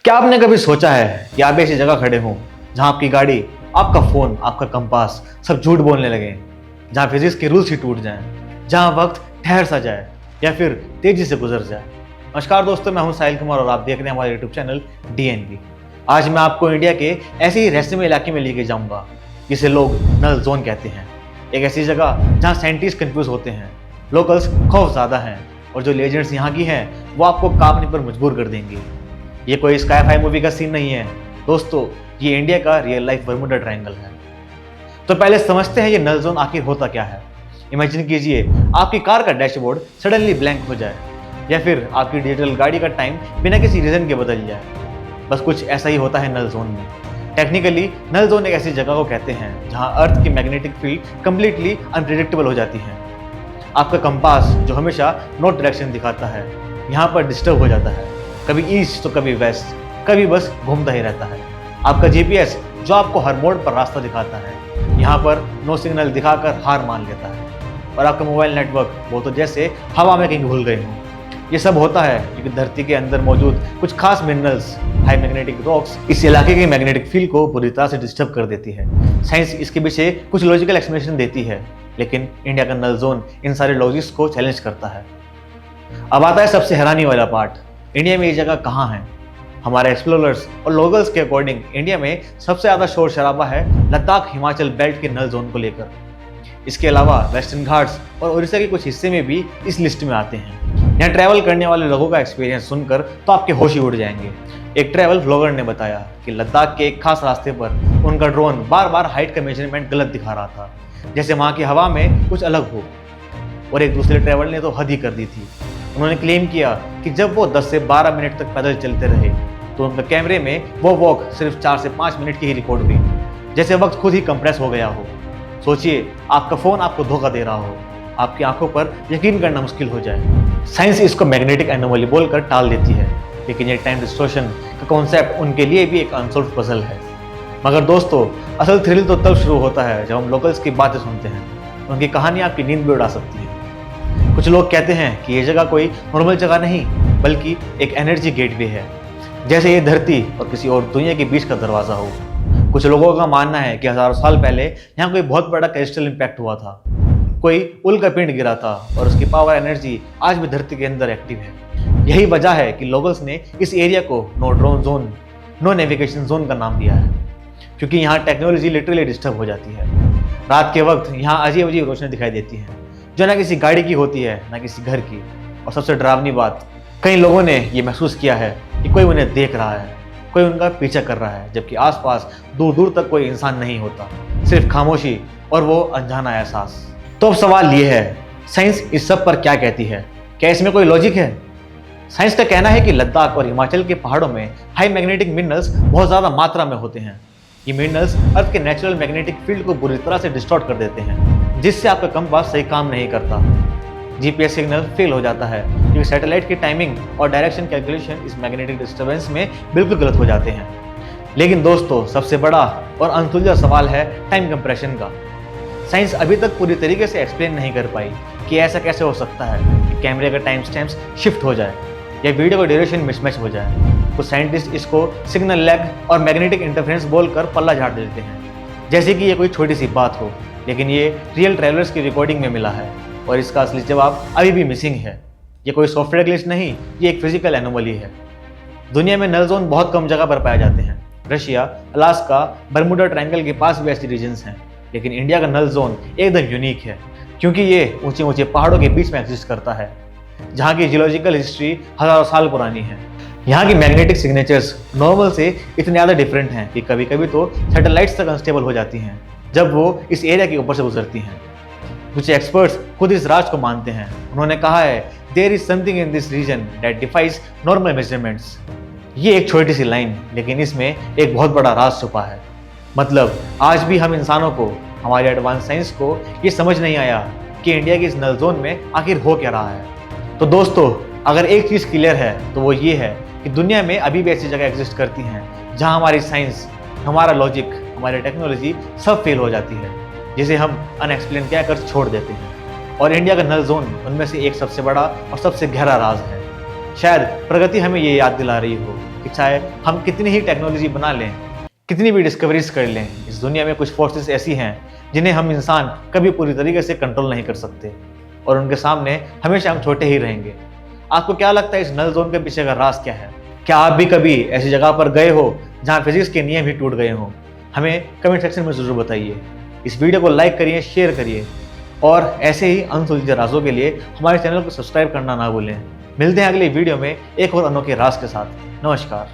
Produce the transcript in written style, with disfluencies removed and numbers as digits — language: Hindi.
क्या आपने कभी सोचा है कि आप ऐसी जगह खड़े हों जहां आपकी गाड़ी, आपका फोन, आपका कंपास सब झूठ बोलने लगे, जहां फिजिक्स के रूल्स ही टूट जाएं, जहां वक्त ठहर सा जाए या फिर तेजी से गुजर जाए। नमस्कार दोस्तों, मैं हूं साहिल कुमार और आप देख रहे हैं हमारे यूट्यूब चैनल DNB। आज मैं आपको इंडिया के ऐसे ही रहस्यमय इलाके में लेके जाऊंगा जिसे लोग नल जोन कहते हैं। एक ऐसी जगह जहां साइंटिस्ट कंफ्यूज होते हैं, लोकल्स खौफ ज़्यादा हैं और जो लेजेंड्स यहाँ की हैं वो आपको कांपने पर मजबूर कर देंगे। ये कोई स्काई-फाई मूवी का सीन नहीं है दोस्तों, ये इंडिया का रियल लाइफ बर्मुडा ट्रायंगल है। तो पहले समझते हैं ये नल जोन आखिर होता क्या है। इमेजिन कीजिए आपकी कार का डैशबोर्ड सडनली ब्लैंक हो जाए या फिर आपकी डिजिटल गाड़ी का टाइम बिना किसी रीजन के बदल जाए। बस कुछ ऐसा ही होता है नल जोन में। टेक्निकली नल जोन एक ऐसी जगह को कहते हैं जहां अर्थ की मैग्नेटिक फील्ड कंप्लीटली अनप्रेडिक्टेबल हो जाती है। आपका कंपास जो हमेशा नॉर्थ डायरेक्शन दिखाता है यहाँ पर डिस्टर्ब हो जाता है, कभी ईस्ट तो कभी वेस्ट, कभी बस घूमता ही रहता है। आपका GPS जो आपको हर मोड़ पर रास्ता दिखाता है यहाँ पर नो सिग्नल दिखाकर हार मान लेता है। और आपका मोबाइल नेटवर्क वो तो जैसे हवा में कहीं भूल गए हों। ये सब होता है क्योंकि धरती के अंदर मौजूद कुछ खास मिनरल्स, हाई मैग्नेटिक रॉक्स इस इलाके के मैग्नेटिक फील्ड को पूरी तरह से डिस्टर्ब कर देती है। साइंस इसके पीछे कुछ लॉजिकल एक्सप्लेनेशन देती है, लेकिन इंडिया का नल जोन इन सारे लॉजिक्स को चैलेंज करता है। अब आता है सबसे हैरानी वाला पार्ट, इंडिया में ये जगह कहाँ है। हमारे एक्सप्लोरर्स और लोकल्स के अकॉर्डिंग इंडिया में सबसे ज़्यादा शोर शराबा है लद्दाख हिमाचल बेल्ट के नल जोन को लेकर। इसके अलावा वेस्टर्न घाट्स और उड़ीसा के कुछ हिस्से में भी इस लिस्ट में आते हैं। यहाँ ट्रैवल करने वाले लोगों का एक्सपीरियंस सुनकर तो आपके होश ही उड़ जाएंगे। एक ट्रैवल व्लॉगर ने बताया कि लद्दाख के एक खास रास्ते पर उनका ड्रोन बार बार हाइट का मेजरमेंट गलत दिखा रहा था, जैसे वहाँ की हवा में कुछ अलग हो। और एक दूसरे ट्रैवल ने तो हद ही कर दी थी। उन्होंने क्लेम किया कि जब वो 10 से 12 मिनट तक पैदल चलते रहे तो उनके कैमरे में वो वॉक सिर्फ 4 से 5 मिनट की ही रिकॉर्ड हुई, जैसे वक्त खुद ही कंप्रेस हो गया हो। सोचिए आपका फ़ोन आपको धोखा दे रहा हो, आपकी आंखों पर यकीन करना मुश्किल हो जाए। साइंस इसको मैग्नेटिक एनोमली बोलकर टाल देती है, लेकिन ये टाइम डिस्टॉर्शन का कॉन्सेप्ट उनके लिए भी एक अनसॉल्व्ड पजल है। मगर दोस्तों असल थ्रिल तो तब शुरू होता है जब हम लोकल्स की बातें सुनते हैं। उनकी कहानी आपकी नींद भी उड़ा सकती है। कुछ लोग कहते हैं कि ये जगह कोई नॉर्मल जगह नहीं बल्कि एक एनर्जी गेटवे है, जैसे ये धरती और किसी और दुनिया के बीच का दरवाज़ा हो। कुछ लोगों का मानना है कि हज़ारों साल पहले यहाँ कोई बहुत बड़ा क्रिस्टल इम्पैक्ट हुआ था, कोई उल्का पिंड गिरा था और उसकी पावर एनर्जी आज भी धरती के अंदर एक्टिव है। यही वजह है कि लोकल्स ने इस एरिया को no drone zone, no navigation zone का नाम दिया है, क्योंकि यहाँ टेक्नोलॉजी लिटरली डिस्टर्ब हो जाती है। रात के वक्त यहाँ अजीब अजीब रोशनी दिखाई देती है जो ना किसी गाड़ी की होती है ना किसी घर की। और सबसे डरावनी बात, कई लोगों ने ये महसूस किया है कि कोई उन्हें देख रहा है, कोई उनका पीछा कर रहा है, जबकि आसपास दूर दूर तक कोई इंसान नहीं होता, सिर्फ खामोशी और वो अनजाना एहसास। तो अब सवाल ये है, साइंस इस सब पर क्या कहती है? क्या इसमें कोई लॉजिक है? साइंस का कहना है कि लद्दाख और हिमाचल के पहाड़ों में हाई मैग्नेटिक मिनरल्स बहुत ज़्यादा मात्रा में होते हैं। ये मिनरल्स अर्थ के नेचुरल मैग्नेटिक फील्ड को बुरी तरह से डिस्टॉर्ट कर देते हैं, जिससे आपका कंपास सही काम नहीं करता। GPS सिग्नल फेल हो जाता है क्योंकि सैटेलाइट की टाइमिंग और डायरेक्शन कैलकुलेशन इस मैग्नेटिक डिस्टर्बेंस में बिल्कुल गलत हो जाते हैं। लेकिन दोस्तों सबसे बड़ा और अनसुलझा सवाल है टाइम कंप्रेशन का। साइंस अभी तक पूरी तरीके से एक्सप्लेन नहीं कर पाई कि ऐसा कैसे हो सकता है कि कैमरे का टाइम स्टैम्प्स शिफ्ट हो जाए या वीडियो का ड्यूरेशन मिसमैच हो जाए। कुछ साइंटिस्ट इसको सिग्नल लैग और मैग्नेटिक इंटरफेरेंस बोलकर पल्ला झाड़ देते हैं, जैसे कि ये कोई छोटी सी बात हो। लेकिन ये रियल ट्रैवलर्स की रिकॉर्डिंग में मिला है और इसका असली जवाब अभी भी मिसिंग है। ये कोई सॉफ्टवेयर ग्लिच नहीं, ये एक फिजिकल एनोमली है। दुनिया में नल जोन बहुत कम जगह पर पाए जाते हैं। रशिया, अलास्का, बर्मुडा ट्रायंगल के पास भी ऐसी रीजन्स हैं, लेकिन इंडिया का नल जोन एकदम यूनिक है क्योंकि ये ऊंचे ऊंचे पहाड़ों के बीच में एग्जिस्ट करता है, जहाँ की जियोलॉजिकल हिस्ट्री हजारों साल पुरानी है। यहाँ की मैग्नेटिक सिग्नेचर्स नॉर्मल से इतने ज़्यादा डिफरेंट हैं कि कभी कभी तो सैटेलाइट्स तक अनस्टेबल हो जाती हैं जब वो इस एरिया के ऊपर से गुजरती हैं। कुछ एक्सपर्ट्स खुद इस राज को मानते हैं। उन्होंने कहा है, there is something in this region that defies normal measurements. ये एक छोटी सी लाइन, लेकिन इसमें एक बहुत बड़ा राज छुपा है। मतलब आज भी हम इंसानों को, हमारी एडवांस साइंस को ये समझ नहीं आया कि इंडिया की इस नल जोन में आखिर हो क्या रहा है। तो दोस्तों अगर एक चीज़ क्लियर है तो वो ये है कि दुनिया में अभी भी ऐसी जगह एग्जिस्ट करती हैं जहाँ हमारी साइंस, हमारा लॉजिक, हमारी टेक्नोलॉजी सब फेल हो जाती है, जिसे हम अनएक्सप्लेन कहकर छोड़ देते हैं। और इंडिया का नल जोन उनमें से एक सबसे बड़ा और सबसे गहरा राज है। शायद प्रगति हमें ये याद दिला रही हो कि चाहे हम कितनी ही टेक्नोलॉजी बना लें, कितनी भी डिस्कवरीज कर लें, इस दुनिया में कुछ फोर्सेस ऐसी हैं जिन्हें हम इंसान कभी पूरी तरीके से कंट्रोल नहीं कर सकते और उनके सामने हमेशा हम छोटे ही रहेंगे। आपको क्या लगता है इस नल जोन के पीछे का राज क्या है? क्या आप भी कभी ऐसी जगह पर गए हो जहाँ फिजिक्स के नियम ही टूट गए हों? हमें कमेंट सेक्शन में ज़रूर बताइए। इस वीडियो को लाइक करिए, शेयर करिए और ऐसे ही अनसुलझे राजों के लिए हमारे चैनल को सब्सक्राइब करना ना भूलें। मिलते हैं अगली वीडियो में एक और अनोखे राज के साथ। नमस्कार।